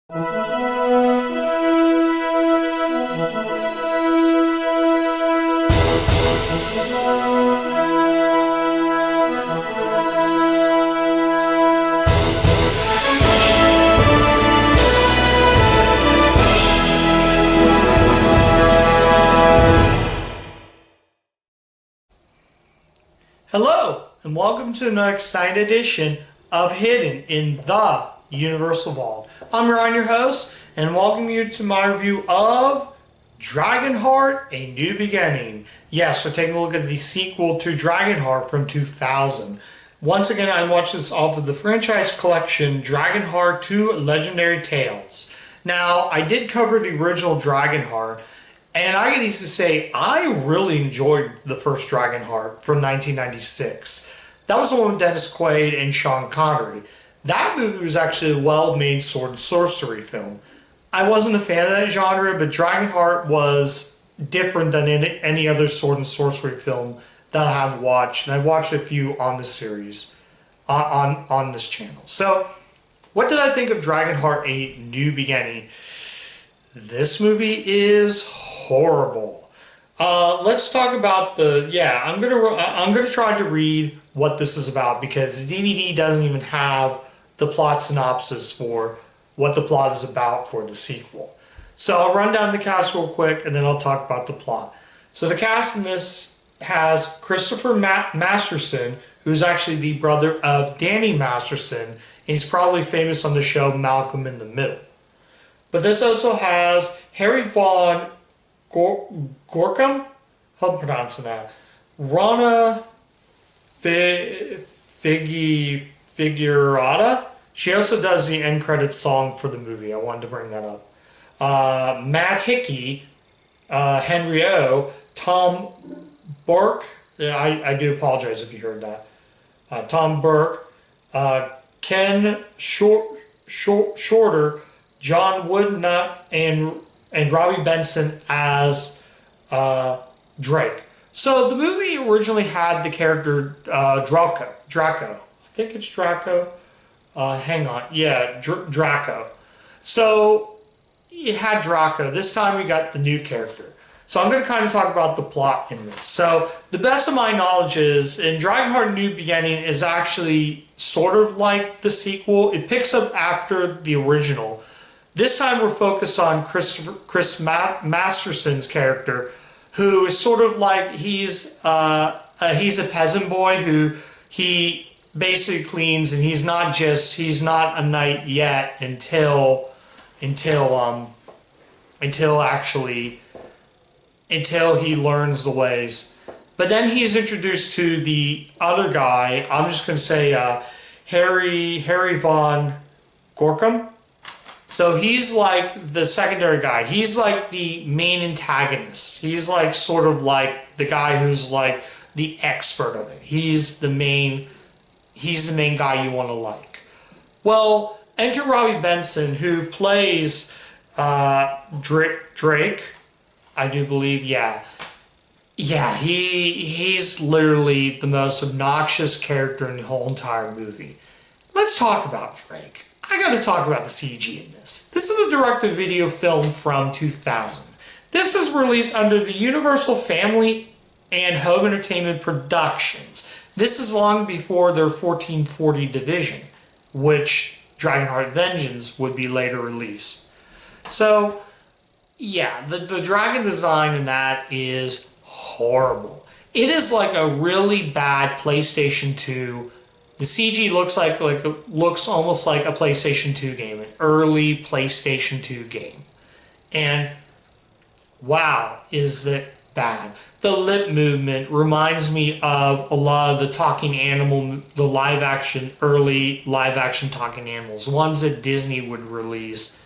Hello, and welcome to another exciting edition of Hidden in the Universal Vault. I'm Ryan, your host, and welcome you to my review of Dragonheart: A New Beginning. Yes, we're taking a look at the sequel to Dragonheart from 2000. Once again, I watched this off of the franchise collection Dragonheart 2 Legendary Tales. Now, I did cover the original Dragonheart, and I can easily say I really enjoyed the first Dragonheart from 1996. That was the one with Dennis Quaid and Sean Connery. That movie was actually a well-made sword and sorcery film. I wasn't a fan of that genre, but Dragonheart was different than any other sword and sorcery film that I have watched. And I've watched a few on this series, on this channel. So, what did I think of Dragonheart: A New Beginning? This movie is horrible. Let's talk about I'm gonna try to read what this is about because the DVD doesn't even have the plot synopsis for what the plot is about for the sequel. So I'll run down the cast real quick and then I'll talk about the plot. So the cast in this has Christopher Masterson, who's actually the brother of Danny Masterson, and he's probably famous on the show Malcolm in the Middle. But this also has Harry Von Gorkum, how I'm pronouncing that, Rana Figueroa. She also does the end credits song for the movie. I wanted to bring that up. Matt Hickey, Henry O, Tom Burke. Yeah, I do apologize if you heard that. Tom Burke, Ken Shorter, John Woodnut, and Robbie Benson as Drake. So the movie originally had the character Draco. I think it's Draco. Draco. So it had Draco. This time we got the new character. So I'm going to kind of talk about the plot in this. So the best of my knowledge is, in Dragonheart: New Beginning is actually sort of like the sequel. It picks up after the original. This time we're focused on Chris Masterson's character, who is sort of like he's a peasant boy who he basically cleans, and he's not a knight yet until he learns the ways. But then he's introduced to the other guy. I'm just going to say Harry Von Gorkum. So he's like the secondary guy. He's like the main antagonist. He's like sort of like the guy who's like the expert of it. He's the main guy you want to like. Well, enter Robbie Benson, who plays Drake. I do believe, yeah. He's literally the most obnoxious character in the whole entire movie. Let's talk about Drake. I gotta talk about the CG in this. This is a direct-to-video film from 2000. This is released under the Universal Family and Home Entertainment Productions. This is long before their 1440 division, which Dragonheart Vengeance would be later released. So, yeah, the dragon design in that is horrible. It is like a really bad PlayStation 2. The CG looks looks almost like a PlayStation 2 game, an early PlayStation 2 game. And wow, is it bad. The lip movement reminds me of a lot of the talking animal, the early live action talking animals, ones that Disney would release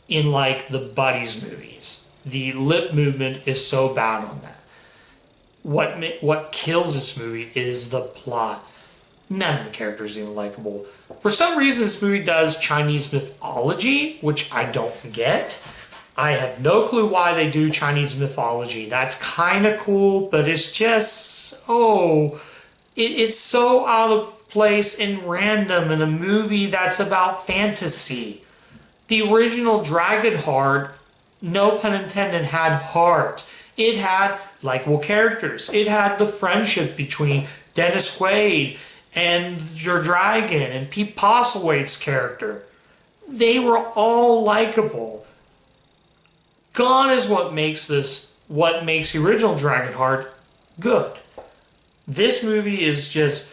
in like the Buddies movies. The lip movement is so bad on that. What kills this movie is the plot. None of the characters are even likable. For some reason, this movie does Chinese mythology, which I don't get. I have no clue why they do Chinese mythology. That's kind of cool, but it's just, it's so out of place and random in a movie that's about fantasy. The original Dragonheart, no pun intended, had heart. It had likable characters. It had the friendship between Dennis Quaid and your dragon and Pete Postlethwaite's character. They were all likable. Gone is what makes the original Dragonheart good. This movie is just,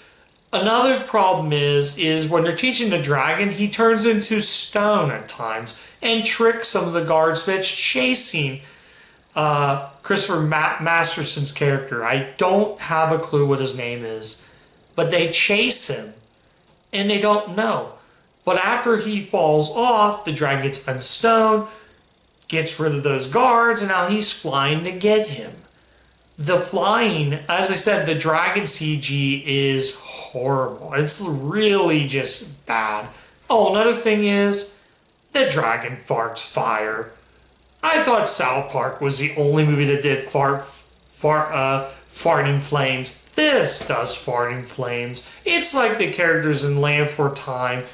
another problem is when they're teaching the dragon, he turns into stone at times and tricks some of the guards that's chasing Christopher Masterson's character. I don't have a clue what his name is, but they chase him and they don't know. But after he falls off, the dragon gets unstoned, gets rid of those guards, and now he's flying to get him. The flying, as I said, the dragon CG is horrible. It's really just bad. Oh, another thing is, the dragon farts fire. I thought South Park was the only movie that did farting flames. This does farting flames. It's like the characters in Land for Time,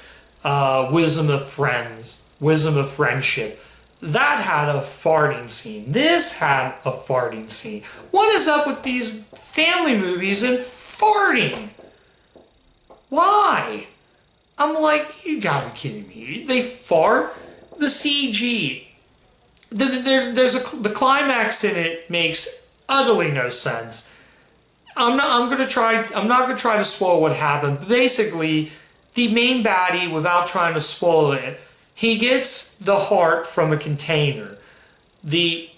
Wisdom of Friendship. That had a farting scene. This had a farting scene. What is up with these family movies and farting? Why? I'm like, you gotta be kidding me. They fart? The CG. The climax in it makes utterly no sense. I'm not gonna try to spoil what happened. But basically, the main baddie, without trying to spoil it, he gets the heart from a container. The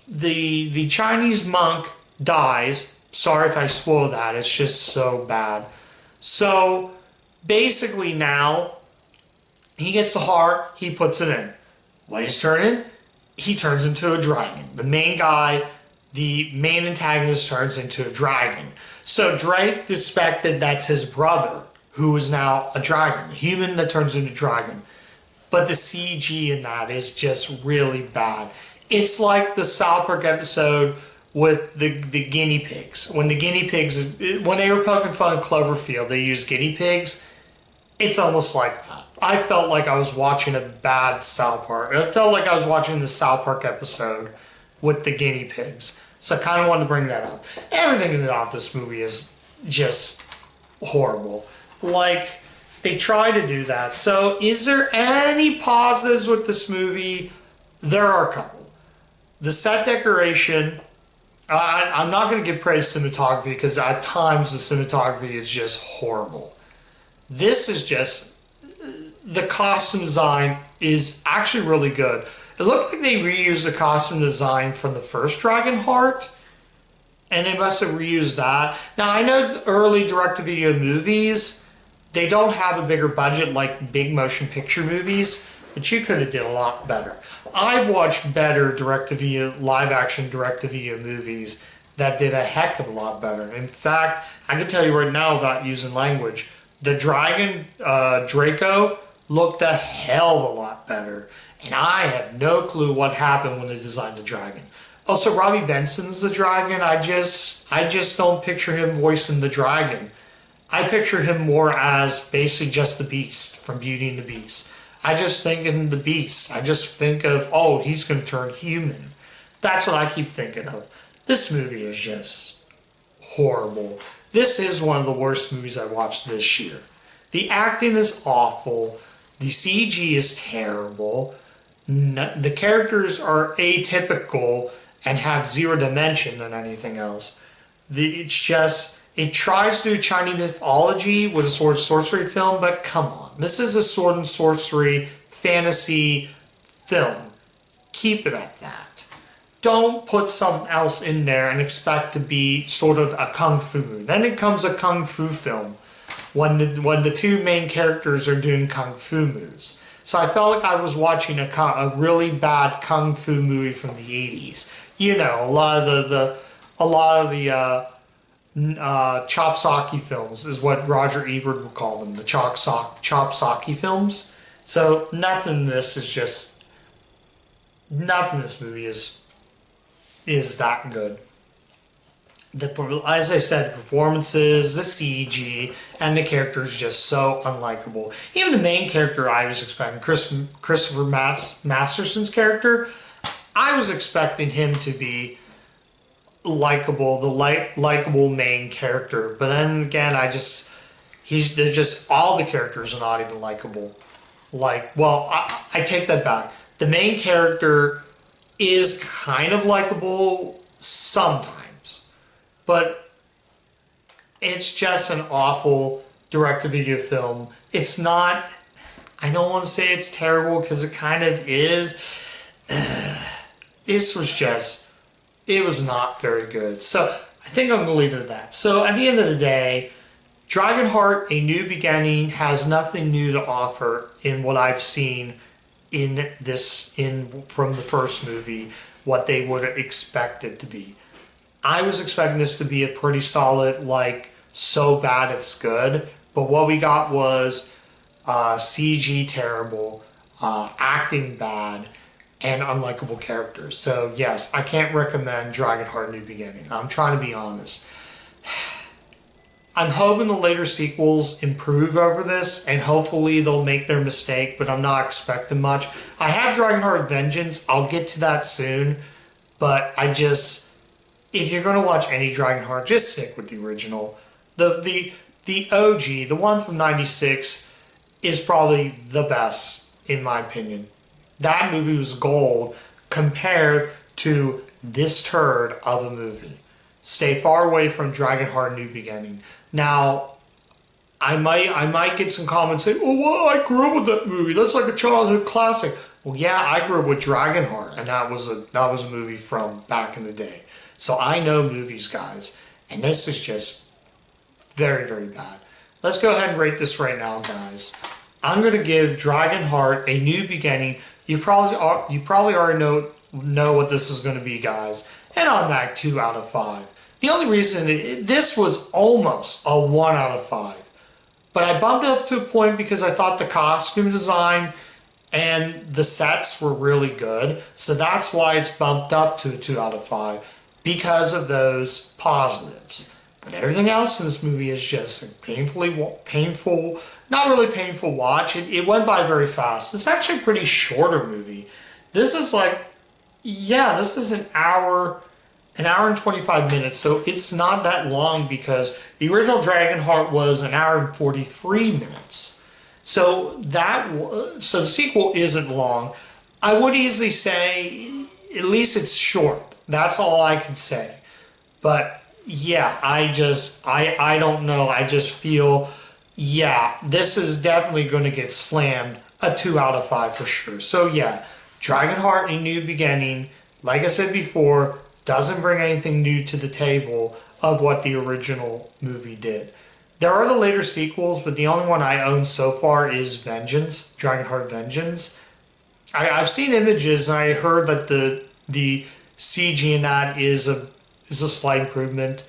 Chinese monk dies. Sorry if I spoiled that. It's just so bad. So basically now he gets the heart. He puts it in. What he's turning? He turns into a dragon. The main guy, the main antagonist, turns into a dragon. So Drake suspected that's his brother, who is now a dragon, a human that turns into a dragon. But the CG in that is just really bad. It's like the South Park episode with the guinea pigs. When they were poking fun of Cloverfield, they used guinea pigs. It's almost like that. I felt like I was watching a bad South Park. It felt like I was watching the South Park episode with the guinea pigs. So I kind of wanted to bring that up. Everything about this movie is just horrible. Like, they try to do that. So is there any positives with this movie? There are a couple. The set decoration, I'm not going to give praise to cinematography because at times the cinematography is just horrible. This is just, the costume design is actually really good. It looked like they reused the costume design from the first Dragonheart, and they must have reused that. Now I know early direct-to-video movies, they don't have a bigger budget like big motion picture movies, but you could have did a lot better. I've watched better direct-to-video, live-action direct-to-video movies that did a heck of a lot better. In fact, I can tell you right now without using language, the dragon, Draco, looked a hell of a lot better. And I have no clue what happened when they designed the dragon. Also, Robbie Benson's the dragon. I just don't picture him voicing the dragon. I picture him more as basically just the Beast from Beauty and the Beast. I just think in the Beast. I just think of, oh, he's going to turn human. That's what I keep thinking of. This movie is just horrible. This is one of the worst movies I watched this year. The acting is awful. The CG is terrible. The characters are atypical and have zero dimension than anything else. It tries to do Chinese mythology with a sword and sorcery film, but come on. This is a sword and sorcery fantasy film. Keep it at that. Don't put something else in there and expect to be sort of a kung fu movie. Then it becomes a kung fu film when the two main characters are doing kung fu moves. So I felt like I was watching a really bad kung fu movie from the 80s. You know, a lot of the chopsocky films is what Roger Ebert would call them, the chopsocky films. So nothing in this movie is that good. as I said, the performances, the CG, and the characters just so unlikable. Even the main character I was expecting, Christopher Masterson's character, I was expecting him to be likable, the likable main character. But then again, they're just, all the characters are not even likable. I take that back. The main character is kind of likable sometimes, but it's just an awful direct-to-video film. It's not, I don't want to say it's terrible because it kind of is. It was not very good. So I think I'm going to leave it at that. So at the end of the day, Dragonheart: A New Beginning has nothing new to offer in what I've seen from the first movie, what they would expect it to be. I was expecting this to be a pretty solid, so bad it's good, but what we got was CG terrible, acting bad, and unlikable characters. So yes, I can't recommend Dragonheart: New Beginning. I'm trying to be honest. I'm hoping the later sequels improve over this, and hopefully they'll make their mistake, but I'm not expecting much. I have Dragonheart Vengeance. I'll get to that soon, but if you're going to watch any Dragonheart, just stick with the original. The OG, the one from '96, is probably the best, in my opinion. That movie was gold compared to this turd of a movie. Stay far away from Dragonheart: New Beginning. Now, I might get some comments saying, "Oh, well, I grew up with that movie. That's like a childhood classic." Well, yeah, I grew up with Dragonheart, and that was a movie from back in the day. So I know movies, guys, and this is just very, very bad. Let's go ahead and rate this right now, guys. I'm going to give Dragonheart: A New Beginning. You probably already know what this is going to be, guys. An automatic 2 out of 5. The only reason this was almost a 1 out of 5. But I bumped it up to a point because I thought the costume design and the sets were really good. So that's why it's bumped up to a 2 out of 5. Because of those positives. But everything else in this movie is just a painful, not really painful watch. It went by very fast. It's actually a pretty shorter movie. This is this is an hour and 25 minutes, so it's not that long because the original Dragonheart was an hour and 43 minutes. So the sequel isn't long. I would easily say at least it's short. That's all I could say. But yeah, I don't know. I just feel, yeah, this is definitely going to get slammed a 2 out of 5 for sure. So yeah, Dragonheart: A New Beginning, like I said before, doesn't bring anything new to the table of what the original movie did. There are the later sequels, but the only one I own so far is Vengeance, Dragonheart Vengeance. I've seen images and I heard that the CG in that is a slight improvement,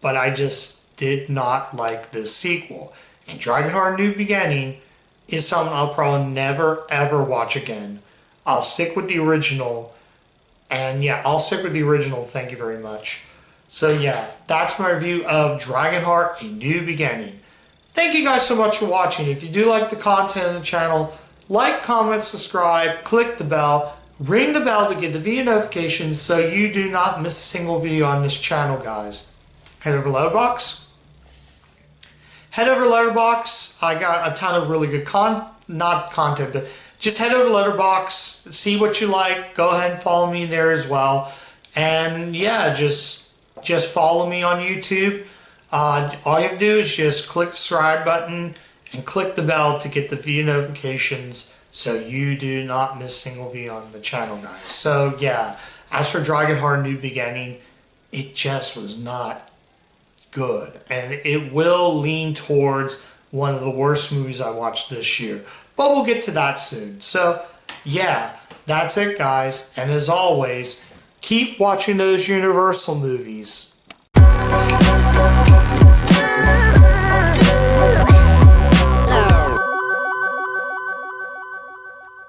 but I just did not like this sequel. And Dragonheart: New Beginning is something I'll probably never ever watch again. I'll stick with the original. And yeah, I'll stick with the original. Thank you very much. So yeah, that's my review of Dragonheart: A New Beginning. Thank you guys so much for watching. If you do like the content of the channel, like, comment, subscribe, click the bell, ring the bell to get the video notifications so you do not miss a single video on this channel, guys. Head over to Letterboxd. I got a ton of really good content, but just head over to Letterboxd, see what you like. Go ahead and follow me there as well. And yeah, just follow me on YouTube. All you have to do is just click the subscribe button and click the bell to get the video notifications so you do not miss a single video on the channel, guys. So yeah, as for Dragonheart: New Beginning, it just was not good. And it will lean towards one of the worst movies I watched this year. But we'll get to that soon. So, yeah, that's it, guys. And as always, keep watching those Universal movies.